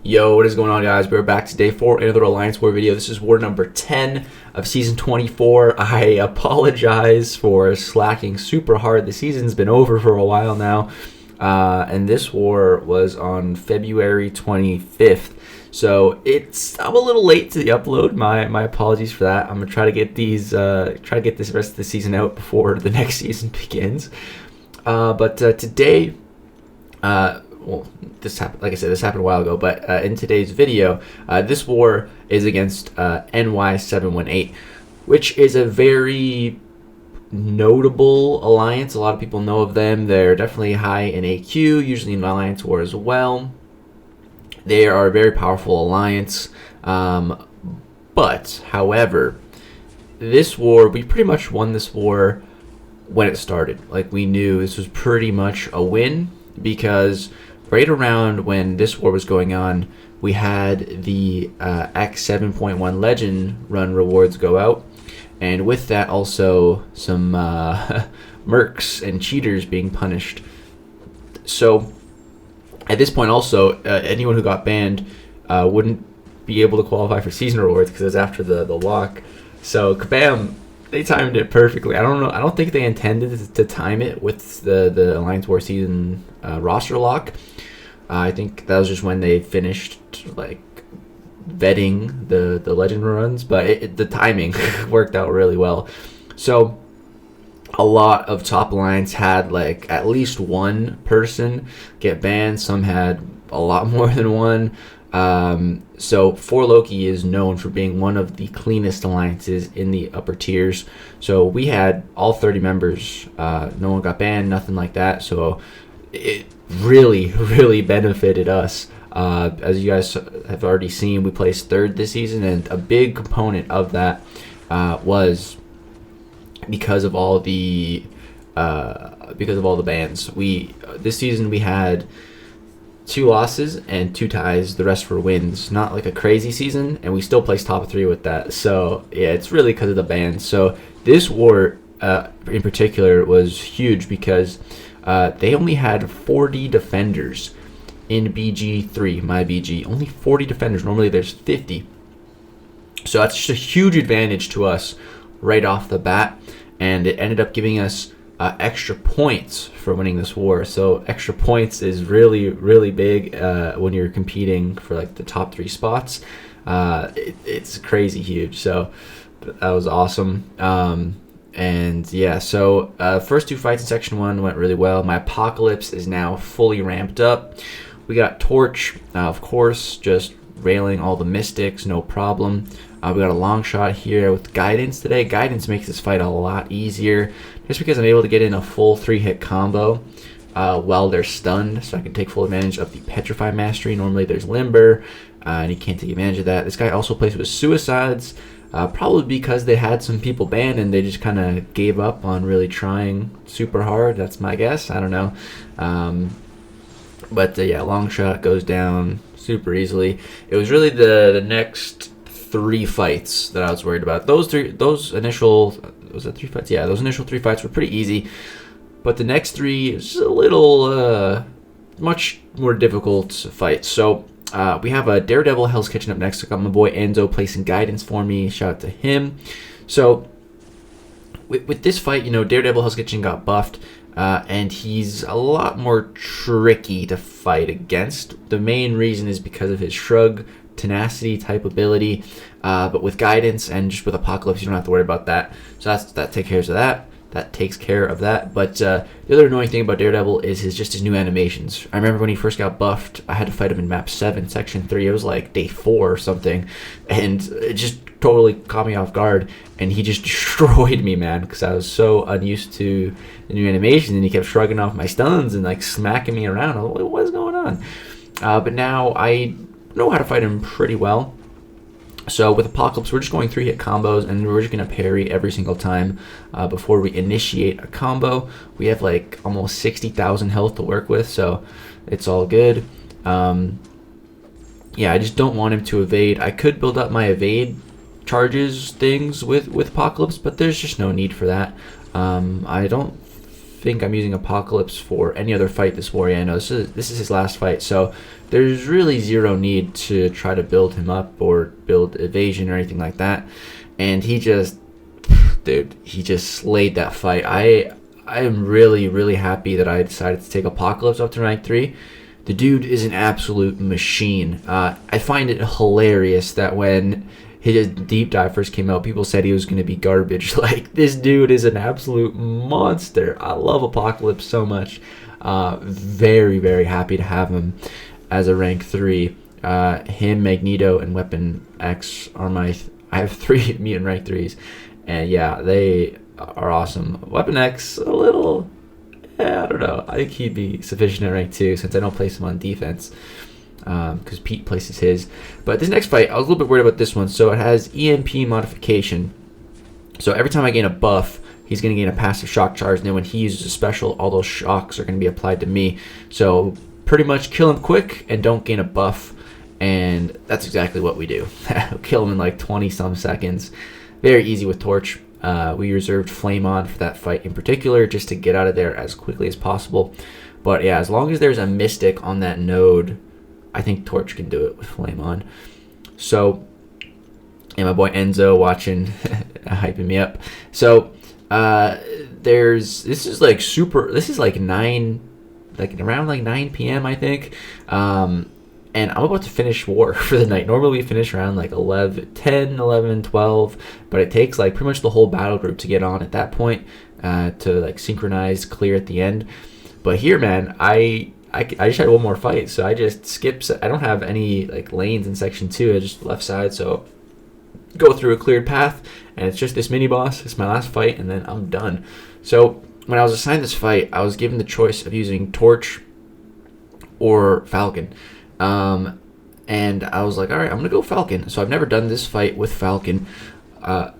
Yo, what is going on, guys? We're back today for another Alliance War video. This is war number 10 of season 24. I apologize for slacking super hard. The season's been over for a while now, and this war was on February 25th. So I'm a little late to the upload. My apologies for that. I'm gonna try to get these, try to get this rest of the season out before the next season begins. But today, well, this happened, like I said, this happened a while ago, but in today's video, this war is against NY718, which is a very notable alliance. A lot of people know of them. They're definitely high in AQ, usually in Alliance War as well. They are a very powerful alliance, but, however, this war, we pretty much won this war when it started. Like, we knew this was pretty much a win, because right around when this war was going on, we had the X7.1 Legend run rewards go out, and with that also some mercs and cheaters being punished. So at this point also, anyone who got banned wouldn't be able to qualify for season rewards because it's after the lock. So kabam, they timed it perfectly. I don't know. I don't think they intended to time it with the Alliance War season roster lock. I think that was just when they finished like vetting the legend runs, but the timing worked out really well. So a lot of top alliance had like at least one person get banned. Some had a lot more than one. So 4Loki is known for being one of the cleanest alliances in the upper tiers. So we had all 30 members. No one got banned, nothing like that. So it really benefited us. As you guys have already seen, we placed third this season, and a big component of that was because of all the bans. This season we had 2 losses and 2 ties. The rest were wins. Not like a crazy season, and we still placed top 3 with that. So yeah, it's really because of the bans. So this war in particular was huge because they only had 40 defenders in BG3, my BG. Only 40 defenders. Normally there's 50. So that's just a huge advantage to us right off the bat, and it ended up giving us extra points for winning this war. So extra points is really big when you're competing for like the top 3 spots. It's crazy huge. So that was awesome. And yeah, so first 2 fights in section 1 went really well. My Apocalypse is now fully ramped up. We got Torch, of course, just railing all the mystics, no problem. We got a long shot here with Guidance today. Guidance makes this fight a lot easier, just because I'm able to get in a full 3-hit combo while they're stunned, so I can take full advantage of the Petrify Mastery. Normally there's Limber, and he can't take advantage of that. This guy also plays with Suicides, probably because they had some people banned and they just kind of gave up on really trying super hard. That's my guess. I don't know. But yeah, long shot goes down super easily. It was really the next 3 fights that I was worried about. Those initial, was it 3 fights? Yeah, those initial 3 fights were pretty easy, but the next 3 is a little much more difficult fights. So we have a Daredevil Hell's Kitchen up next. I got my boy Enzo placing Guidance for me. Shout out to him. So with this fight, you know, Daredevil Hell's Kitchen got buffed, and he's a lot more tricky to fight against. The main reason is because of his Shrug Tenacity type ability, but with Guidance and just with Apocalypse, you don't have to worry about that. So that takes care of that. That takes care of that. But the other annoying thing about Daredevil is his new animations. I remember when he first got buffed, I had to fight him in map 7, section 3. It was like day 4 or something, and it just totally caught me off guard, and he just destroyed me, man, because I was so unused to the new animation, and he kept shrugging off my stuns and like smacking me around. I was like, what is going on? But now I know how to fight him pretty well. So with Apocalypse, we're just going 3-hit combos, and we're just going to parry every single time before we initiate a combo. We have like almost 60,000 health to work with, so it's all good. Yeah, I just don't want him to evade. I could build up my evade charges things with Apocalypse, but there's just no need for that. I don't think I'm using Apocalypse for any other fight this war. Yeah, no, this is his last fight, so there's really zero need to try to build him up or build evasion or anything like that. And he just, dude, he just slayed that fight. I am really, really happy that I decided to take Apocalypse up to rank 3. The dude is an absolute machine. I find it hilarious that when his deep dive first came out, people said he was going to be garbage. Like, this dude is an absolute monster. I love Apocalypse so much. Very, very happy to have him as a rank 3. Him, Magneto, and Weapon X are my... I have 3 mutant rank 3s. And yeah, they are awesome. Weapon X, a little... I don't know. I think he'd be sufficient at rank 2 since I don't place him on defense. Because Pete places his. But this next fight, I was a little bit worried about this one. So it has EMP modification. So every time I gain a buff, he's going to gain a passive shock charge. And then when he uses a special, all those shocks are going to be applied to me. So pretty much kill him quick and don't gain a buff. And that's exactly what we do. Kill him in like 20-some seconds. Very easy with Torch. We reserved Flame On for that fight in particular, just to get out of there as quickly as possible. But yeah, as long as there's a Mystic on that node, I think Torch can do it with Flame On. So, and my boy Enzo watching, hyping me up. So, this is like 9, like around like 9 p.m. I think. And I'm about to finish war for the night. Normally we finish around like 10, 11, 12, but it takes like pretty much the whole battle group to get on at that point to like synchronize, clear at the end. But here, man, I just had one more fight, so I just skipped. I don't have any like lanes in section 2. I just left side, so go through a cleared path, and it's just this mini boss. It's my last fight, and then I'm done. So when I was assigned this fight, I was given the choice of using Torch or Falcon. And I was like, all right, I'm gonna go Falcon. So I've never done this fight with Falcon,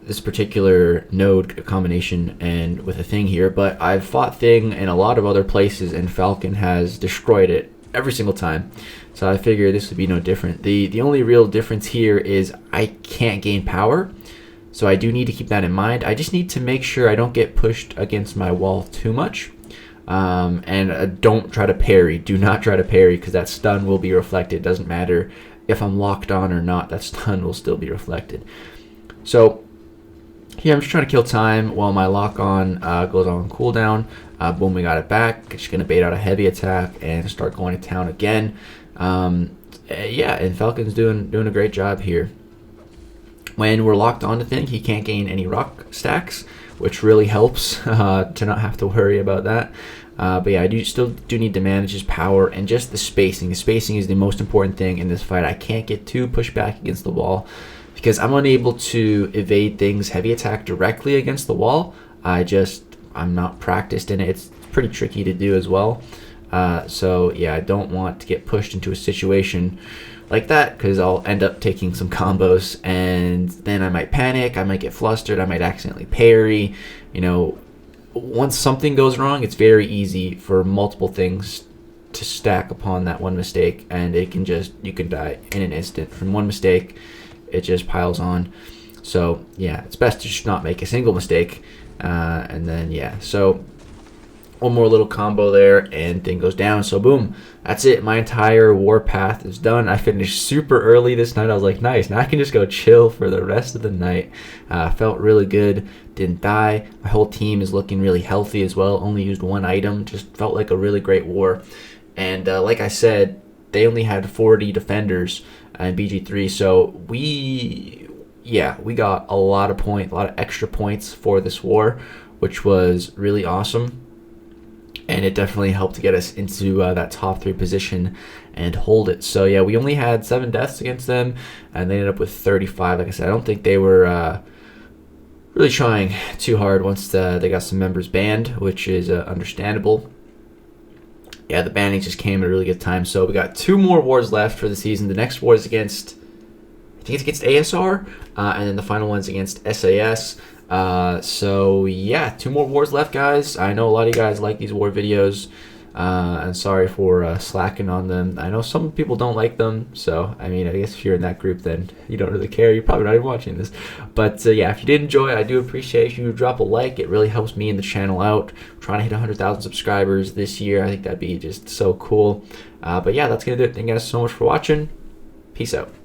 this particular node combination and with a Thing here, but I've fought Thing in a lot of other places, and Falcon has destroyed it every single time. So I figured this would be no different. The only real difference here is I can't gain power, so I do need to keep that in mind. I just need to make sure I don't get pushed against my wall too much. And don't try to parry. Do not try to parry, because that stun will be reflected. It doesn't matter if I'm locked on or not, that stun will still be reflected. So here I'm just trying to kill time while my lock on goes on cooldown. Boom, we got it back. Just gonna bait out a heavy attack and start going to town again. Yeah, and Falcon's doing a great job here. When we're locked on to Thing, he can't gain any rock stacks, which really helps to not have to worry about that. But yeah, I still do need to manage his power and just the spacing. The spacing is the most important thing in this fight. I can't get too pushed back against the wall because I'm unable to evade Thing's heavy attack directly against the wall. I'm not practiced in it. It's pretty tricky to do as well. So yeah, I don't want to get pushed into a situation like that, because I'll end up taking some combos and then I might panic, I might get flustered, I might accidentally parry. You know, once something goes wrong, it's very easy for multiple things to stack upon that one mistake, and you can die in an instant. From one mistake, it just piles on. So yeah, it's best to just not make a single mistake. And then yeah, so one more little combo there and Thing goes down. So boom, that's it. My entire war path is done. I finished super early this night. I was like, nice, now I can just go chill for the rest of the night. Felt really good, didn't die. My whole team is looking really healthy as well. Only used one item. Just felt like a really great war. And like I said, they only had 40 defenders in BG3, so we got a lot of extra points for this war, which was really awesome. And it definitely helped to get us into that top 3 position and hold it. So yeah, we only had 7 deaths against them, and they ended up with 35. Like I said, I don't think they were really trying too hard once they got some members banned, which is understandable. Yeah, the banning just came at a really good time. So we got 2 more wars left for the season. The next war is against, I think it's against ASR, and then the final one's against SAS. So yeah, 2 more wars left, guys. I know a lot of you guys like these war videos. And sorry for slacking on them. I know some people don't like them, so I mean, I guess if you're in that group, then you don't really care. You're probably not even watching this. But yeah, if you did enjoy, I do appreciate you drop a like. It really helps me and the channel out. I'm trying to hit 100,000 subscribers this year. I think that'd be just so cool. But yeah, that's gonna do it. Thank you guys so much for watching. Peace out.